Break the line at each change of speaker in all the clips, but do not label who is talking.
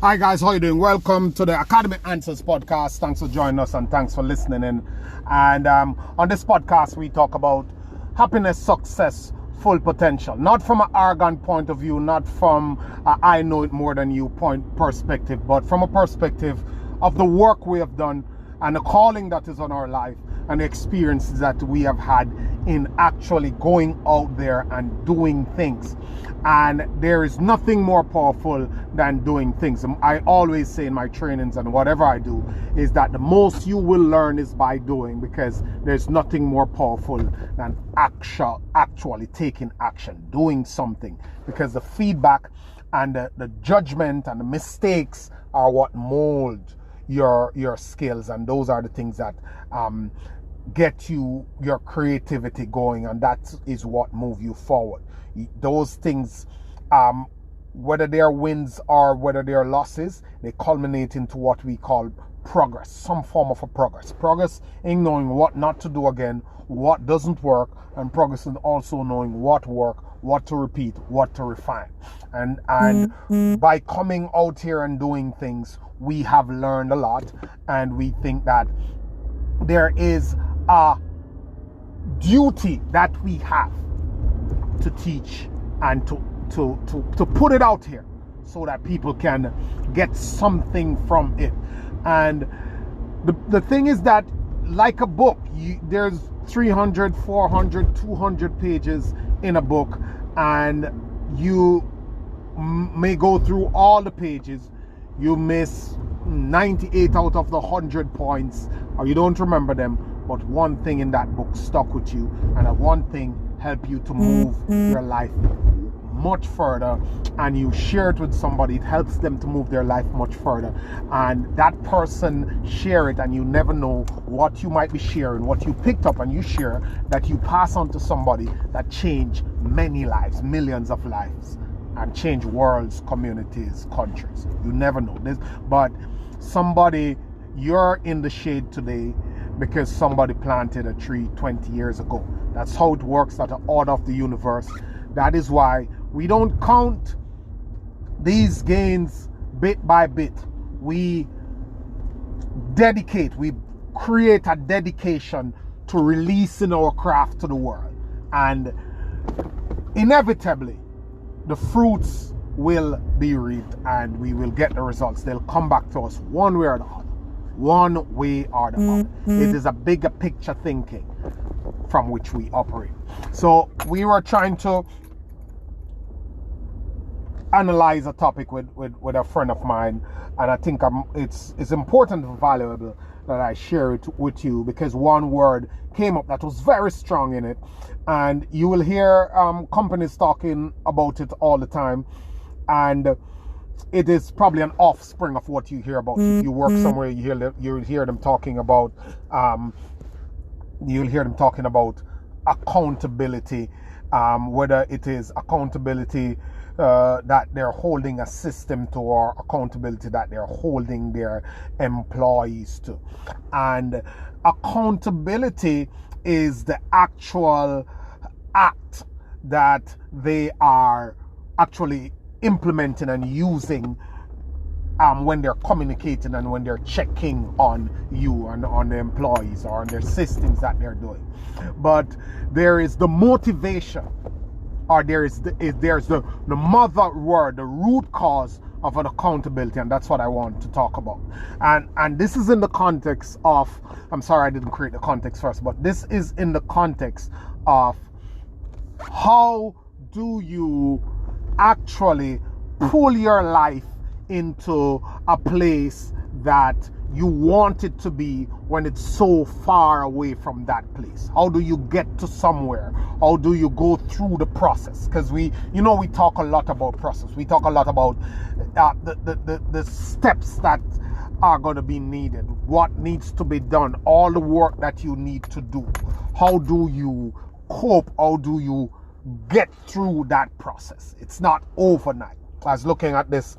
Hi guys, how you doing? Welcome to the Academic Answers podcast. Thanks for joining us and thanks for listening in. And on this podcast, we talk about happiness, success, full potential. Not from an arrogant point of view, not from I know it more than you perspective, but from a perspective of the work we have done and the calling that is on our life and the experiences that we have had in actually going out there and doing things. And there is nothing more powerful than doing things. I always say in my trainings and whatever I do is that the most you will learn is by doing, because there's nothing more powerful than actually taking action, doing something, because the feedback and the judgment and the mistakes are what mold your skills, and those are the things that get you your creativity going, and that is what move you forward. Those things, whether they're wins or whether they're losses, they culminate into what we call progress, some form of a progress. Progress in knowing what not to do again, what doesn't work, and progress in also knowing what work, what to repeat, what to refine. And by coming out here and doing things, we have learned a lot, and we think that there is a duty that we have to teach and to put it out here so that people can get something from it. And the thing is that, like a book, there's 300, 400, 200 pages in a book, and you may go through all the pages, you miss 98 out of the 100 points, or you don't remember them, but one thing in that book stuck with you, and that one thing helped you to move your life much further, and you share it with somebody, it helps them to move their life much further, and that person share it, and you never know what you might be sharing, what you picked up and you share, that you pass on to somebody that change many lives, millions of lives, and change worlds, communities, countries. You never know this, but somebody, you're in the shade today because somebody planted a tree 20 years ago. That's how it works at the order of the universe. That is why we don't count these gains bit by bit. We create a dedication to releasing our craft to the world. And inevitably, the fruits will be reaped and we will get the results. They'll come back to us one way or the other. One way or the other. It is a bigger picture thinking from which we operate. So we were trying to analyze a topic with a friend of mine, and I think it's important and valuable that I share it with you, because one word came up that was very strong in it, and you will hear companies talking about it all the time, and it is probably an offspring of what you hear about. You work somewhere, you'll hear them talking about accountability, whether it is accountability that they're holding a system to, or accountability that they're holding their employees to. And accountability is the actual act that they are actually implementing and using when they're communicating and when they're checking on you and on the employees or on their systems that they're doing. But there is the motivation, or there's the mother word, the root cause of an accountability, and that's what I want to talk about. And this is in the context of, I'm sorry I didn't create the context first, but this is in the context of how do you actually pull your life into a place that you want it to be when it's so far away from that place. How do you get to somewhere? How do you go through the process? Because we talk a lot about process. We talk a lot about the steps that are going to be needed, what needs to be done, all the work that you need to do. How do you cope? How do you get through that process? It's not overnight. I was looking at this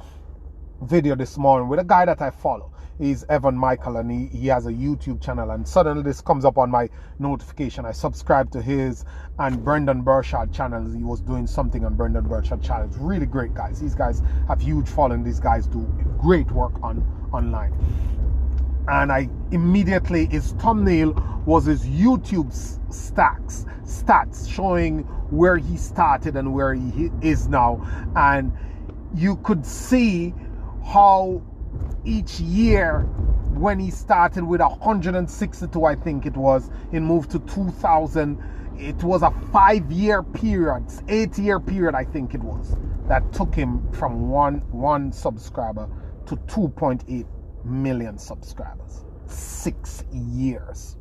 video this morning with a guy that I follow. He's Evan Michael, and he has a YouTube channel, and suddenly this comes up on my notification. I subscribed to his and Brendan Burchard channels. He was doing something on Brendan Burchard channels. Really great guys. These guys have huge following. These guys do great work online. And I immediately, his thumbnail was his YouTube stats showing where he started and where he is now. And you could see how each year, when he started with 162, I think it was, it moved to 2,000. It was a 5-year period, 8-year period, I think it was, that took him from one subscriber to 2.8 million subscribers. 6 years,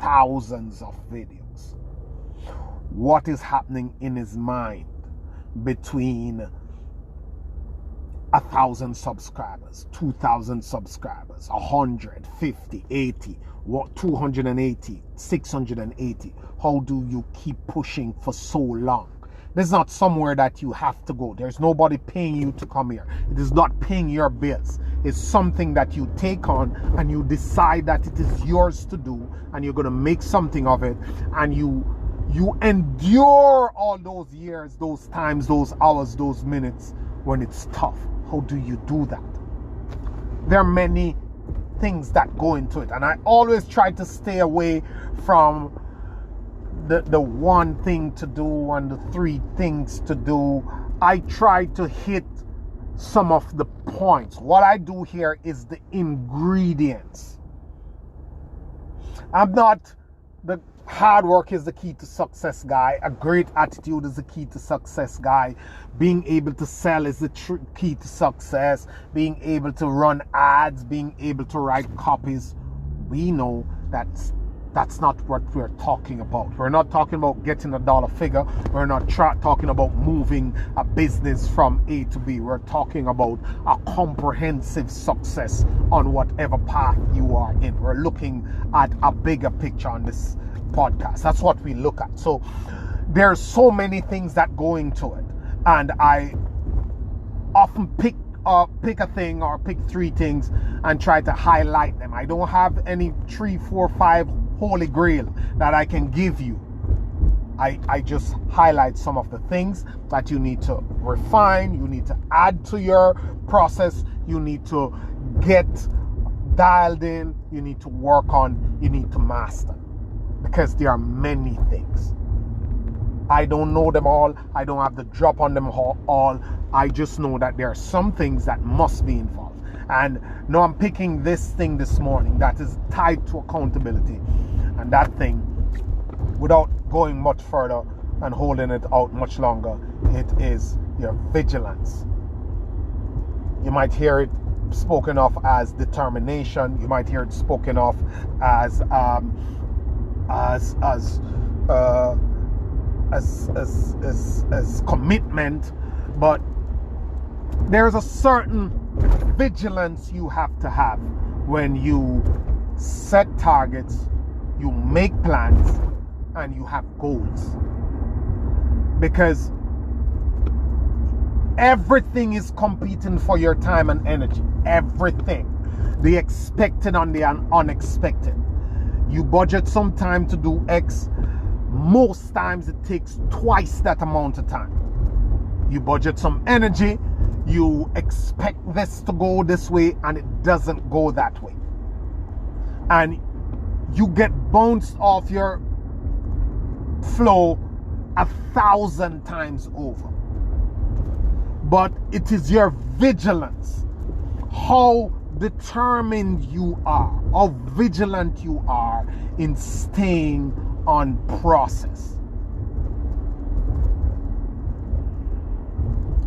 thousands of videos. What is happening in his mind between 1,000 subscribers, 2,000 subscribers, 150, 80, 280, 680? How do you keep pushing for so long? This is not somewhere that you have to go. There's nobody paying you to come here. It is not paying your bills. It's something that you take on and you decide that it is yours to do, and you're going to make something of it, and you endure all those years, those times, those hours, those minutes when it's tough. How do you do that? There are many things that go into it, and I always try to stay away from the one thing to do and the 3 things to do. I try to hit some of the points. What I do here is the ingredients. I'm not the hard work is the key to success guy. A great attitude is the key to success guy. Being able to sell is the key to success. Being able to run ads, being able to write copies. We know that's not what we're talking about. We're not talking about getting a dollar figure. We're not talking about moving a business from A to B. We're talking about a comprehensive success on whatever path you are in. We're looking at a bigger picture on this podcast. That's what we look at. So there's so many things that go into it, and I often pick a thing or pick 3 things and try to highlight them. I don't have any 3, 4, 5 holy grail that I can give you. I just highlight some of the things that you need to refine, you need to add to your process, you need to get dialed in, you need to work on, you need to master. Because there are many things. I don't know them all. I don't have the drop on them all. I just know that there are some things that must be involved. And now I'm picking this thing this morning that is tied to accountability. And that thing, without going much further and holding it out much longer, it is your vigilance. You might hear it spoken of as determination. You might hear it spoken of as commitment, but there's a certain vigilance you have to have when you set targets, you make plans, and you have goals, because everything is competing for your time and energy. Everything, the expected and the unexpected. You budget some time to do X. Most times it takes twice that amount of time. You budget some energy, you expect this to go this way, and it doesn't go that way. And you get bounced off your flow 1,000 times over. But it is your vigilance, how determined you are, how vigilant you are in staying on process,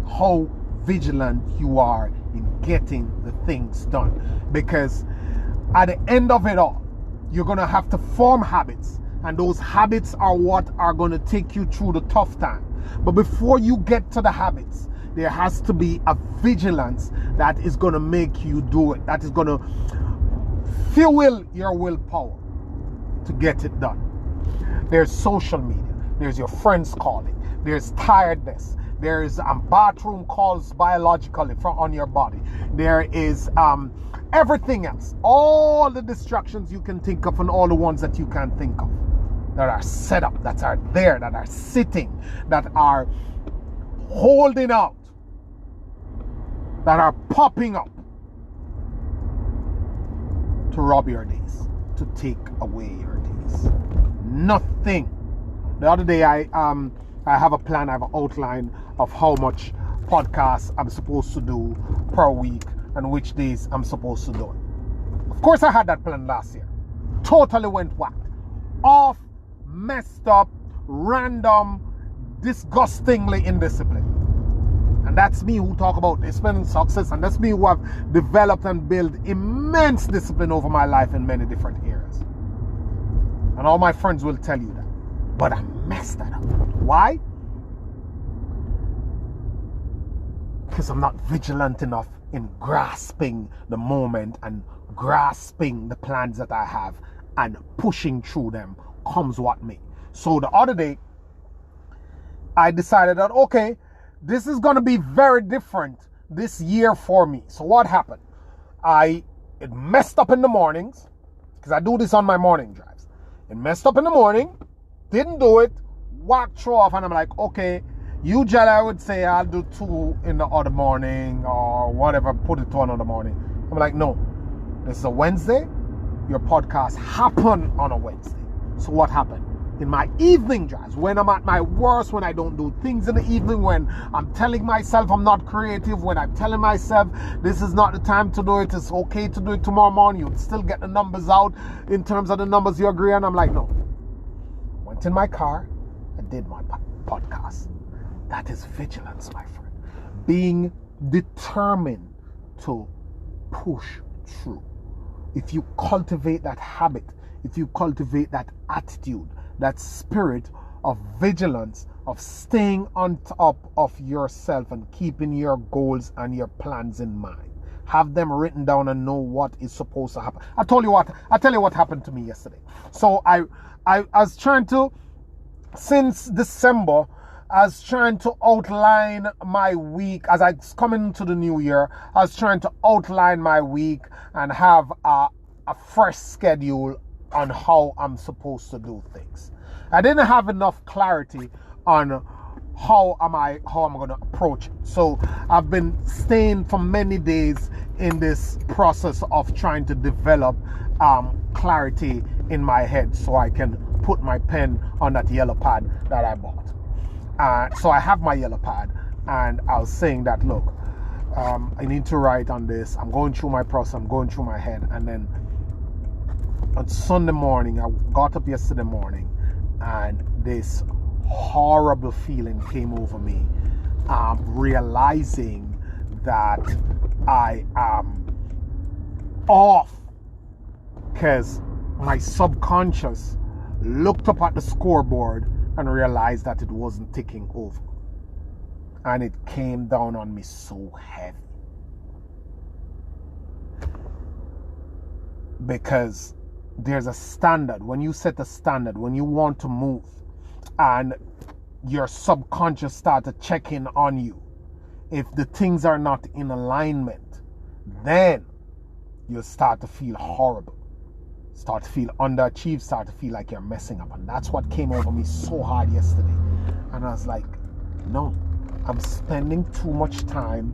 how vigilant you are in getting the things done. Because at the end of it all, you're going to have to form habits, and those habits are what are going to take you through the tough time. But before you get to the habits, there has to be a vigilance that is going to make you do it, that is going to fuel your willpower to get it done. There's social media, there's your friends calling, there's tiredness, there's bathroom calls biologically on your body, there is everything else, all the distractions you can think of and all the ones that you can't think of, that are set up, that are there, that are sitting, that are holding out, that are popping up to rob your days, to take away your days. Nothing. The other day I have a plan, I have an outline of how much podcasts I'm supposed to do per week and which days I'm supposed to do it. Of course I had that plan last year. Totally went whack. Off, messed up, random, disgustingly indisciplined. And that's me who talk about discipline and success, and that's me who have developed and built immense discipline over my life in many different areas. And all my friends will tell you that. But I messed that up. Why? Because I'm not vigilant enough in grasping the moment and grasping the plans that I have and pushing through them, comes what may. So the other day, I decided that, okay, this is going to be very different this year for me. So what happened? It messed up in the mornings, because I do this on my morning drives. It messed up in the morning, didn't do it, walked through off, and I'm like, okay, usually I would say I'll do 2 in the other morning or whatever, put it to another morning. I'm like, no, this is a Wednesday. Your podcast happened on a Wednesday. So what happened? In my evening drives, when I'm at my worst, when I don't do things in the evening, when I'm telling myself I'm not creative, when I'm telling myself this is not the time to do it, it's okay to do it tomorrow morning, you'll still get the numbers out in terms of the numbers you agree on. I'm like, no. Went in my car, I did my podcast. That is vigilance, my friend. Being determined to push through. If you cultivate that habit, if you cultivate that attitude, that spirit of vigilance, of staying on top of yourself and keeping your goals and your plans in mind, have them written down and know what is supposed to happen. I tell you what happened to me yesterday. So I was trying to, since December, I was trying to outline my week. As I was coming into the new year, I was trying to outline my week and have a fresh schedule on how I'm supposed to do things. I didn't have enough clarity on how I'm going to approach it. So I've been staying for many days in this process of trying to develop clarity in my head so I can put my pen on that yellow pad that I bought. So I have my yellow pad, and I was saying that, look, I need to write on this. I'm going through my process, I'm going through my head. And then on Sunday morning, I got up yesterday morning, and this horrible feeling came over me, realizing that I am off, because my subconscious looked up at the scoreboard and realized that it wasn't ticking over, and it came down on me so heavy, because there's a standard. When you set a standard, when you want to move and your subconscious start to check in on you, if the things are not in alignment, then you'll start to feel horrible, start to feel underachieved, start to feel like you're messing up. And that's what came over me so hard yesterday. And I was like, no, I'm spending too much time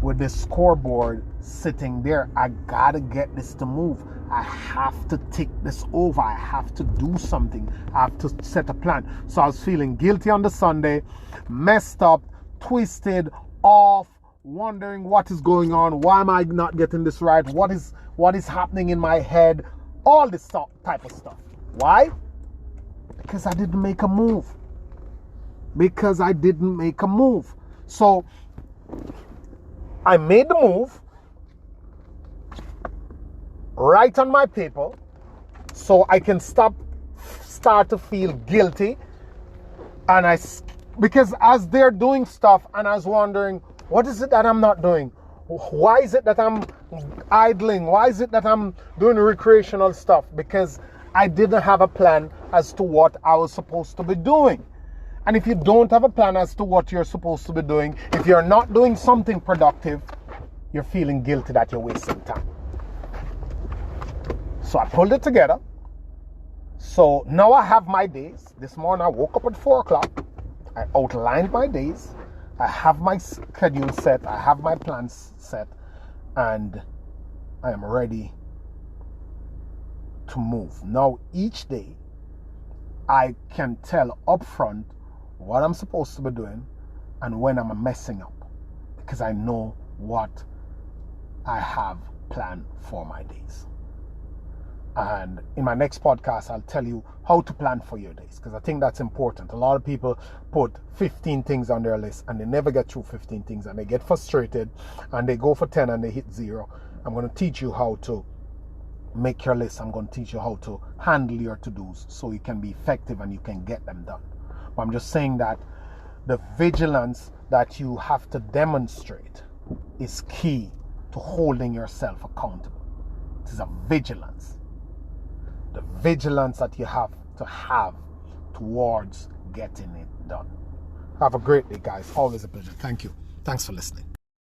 with the scoreboard sitting there. I gotta get this to move. I have to tick this over. I have to do something. I have to set a plan. So I was feeling guilty on the Sunday, messed up, twisted, off, wondering what is going on. Why am I not getting this right? What is happening in my head? All this type of stuff. Why? Because I didn't make a move. So I made the move, write on my paper, so I can start to feel guilty. And because as they're doing stuff, and I was wondering, what is it that I'm not doing? Why is it that I'm idling? Why is it that I'm doing recreational stuff? Because I didn't have a plan as to what I was supposed to be doing. And if you don't have a plan as to what you're supposed to be doing, if you're not doing something productive, you're feeling guilty that you're wasting time. So I pulled it together. So now I have my days. This morning I woke up at 4 o'clock. I outlined my days. I have my schedule set. I have my plans set. And I am ready to move. Now, each day, I can tell upfront what I'm supposed to be doing and when I'm messing up, because I know what I have planned for my days. And in my next podcast, I'll tell you how to plan for your days, because I think that's important. A lot of people put 15 things on their list and they never get through 15 things, and they get frustrated and they go for 10 and they hit 0. I'm going to teach you how to make your list. I'm going to teach you how to handle your to-dos so you can be effective and you can get them done. But I'm just saying that the vigilance that you have to demonstrate is key to holding yourself accountable. It is a vigilance. The vigilance that you have to have towards getting it done. Have a great day, guys. Always a pleasure. Thank you. Thanks for listening.